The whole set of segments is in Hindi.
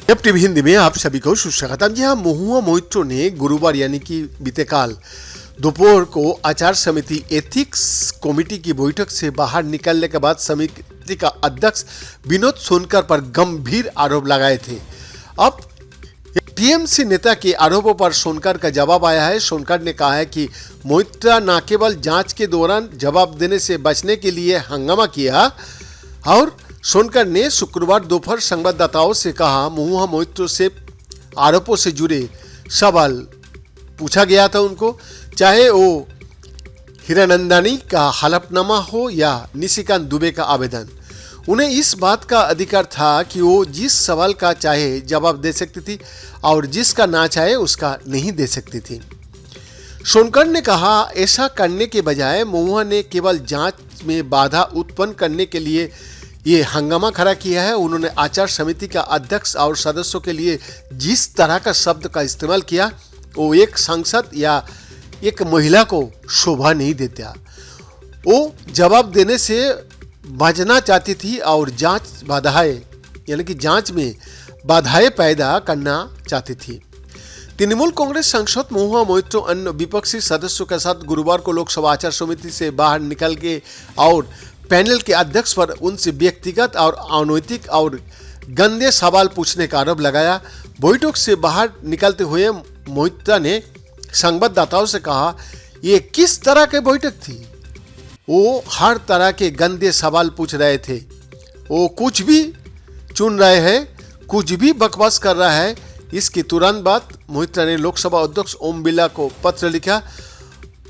अब टीवी हिंदी में आप सभी को सुस्वागतम। जी हाँ, महुआ मोइत्रो ने गुरुवार यानी कि बीते काल दोपहर को आचार समिति एथिक्स कमेटी की बैठक से बाहर निकलने के बाद समिति का अध्यक्ष विनोद सोनकर पर गंभीर आरोप लगाए थे। अब टीएमसी नेता के आरोपों पर सोनकर का जवाब आया है। सोनकर ने कहा है कि मोइत्रा न केवल जांच के दौरान जवाब देने से बचने के लिए हंगामा किया, और सोनकर ने शुक्रवार दोपहर संवाददाताओं से कहा महुआ मोइत्रो से आरोपों से जुड़े सवाल पूछा गया था उनको, चाहे वो हीरानंदानी का हलफनामा हो या निशिकांत दुबे का आवेदन। उन्हें इस बात का अधिकार था कि वो जिस सवाल का चाहे जवाब दे सकती थी और जिसका ना चाहे उसका नहीं दे सकती थी। सोनकर ने कहा ऐसा करने के बजाय महुआ ने केवल जांच में बाधा उत्पन्न करने के लिए ये हंगामा खड़ा किया है। उन्होंने आचार समिति का अध्यक्ष और सदस्यों के लिए जिस तरह का शब्द का इस्तेमाल किया वो एक सांसद या एक महिला को शोभा नहीं देता। वो जवाब देने से बचना चाहती थी और जांच बाधाएं यानी कि जांच में बाधाएं पैदा करना चाहती थी। तृणमूल कांग्रेस सांसद महुआ मोइत्रो अन्य विपक्षी सदस्यों के साथ गुरुवार को लोकसभा आचार समिति से बाहर निकल गए और पैनल के अध्यक्ष पर उनसे व्यक्तिगत और अनैतिक और गंदे सवाल पूछने का आरोप लगाया। बैठक से बाहर निकलते हुए मोइत्रा ने संवाददाताओं से कहा ये किस तरह की बैठक थी। वो हर तरह के गंदे सवाल पूछ रहे थे, वो कुछ भी चुन रहे हैं, कुछ भी बकवास कर रहा है। इसके तुरंत बाद मोइत्रा ने लोकसभा अध्यक्ष ओम बिरला को पत्र लिखा।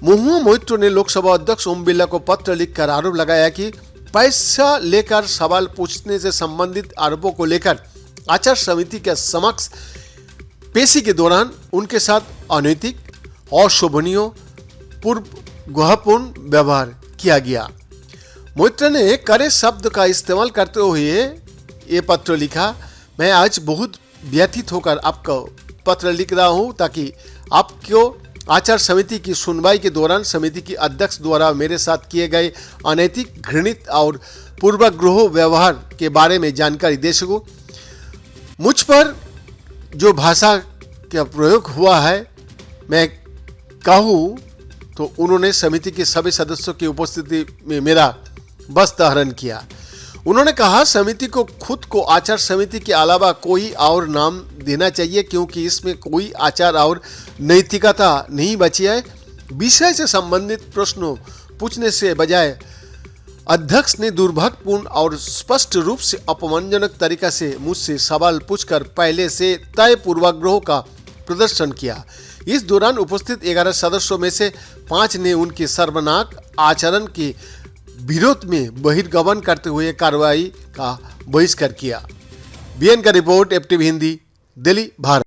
महुआ मोइत्रो ने लोकसभा अध्यक्ष ओम बिरला को पत्र लिखकर आरोप लगाया कि पैसा लेकर सवाल पूछने से संबंधित आरोपों को लेकर आचार समिति के समक्ष पेशी के दौरान उनके साथ अनैतिक, अशोभनीय, पूर्वाग्रहपूर्ण व्यवहार किया गया। मोइत्रा ने कड़े शब्द का इस्तेमाल करते हुए ये पत्र लिखा। मैं आज बहुत व्यथित होकर आपको पत्र लिख रहा हूँ ताकि आपको आचार समिति की सुनवाई के दौरान समिति की अध्यक्ष द्वारा मेरे साथ किए गए अनैतिक, घृणित और पूर्वाग्रह व्यवहार के बारे में जानकारी दे सकूं। मुझ पर जो भाषा का प्रयोग हुआ है मैं कहूँ तो उन्होंने समिति के सभी सदस्यों की उपस्थिति में मेरा वस्त्र हरण किया। उन्होंने कहा समिति को खुद को आचार समिति के अलावा कोई और नाम देना चाहिए क्योंकि इसमें कोई आचार और नैतिकता नहीं बची है। विषय से संबंधित प्रश्नों पूछने से बजाय अध्यक्ष ने दुर्भाग्यपूर्ण और स्पष्ट रूप से अपमानजनक तरीका से मुझसे सवाल पूछकर पहले से तय पूर्वाग्रहों का प्रदर्शन किया। इस दौरान उपस्थित 11 सदस्यों में से 5 ने उनके शर्मनाक आचरण के विरोध में बहिर्गमन करते हुए कार्रवाई का बहिष्कार किया। बीएन का रिपोर्ट, एफटीवी हिंदी, दिल्ली, भारत।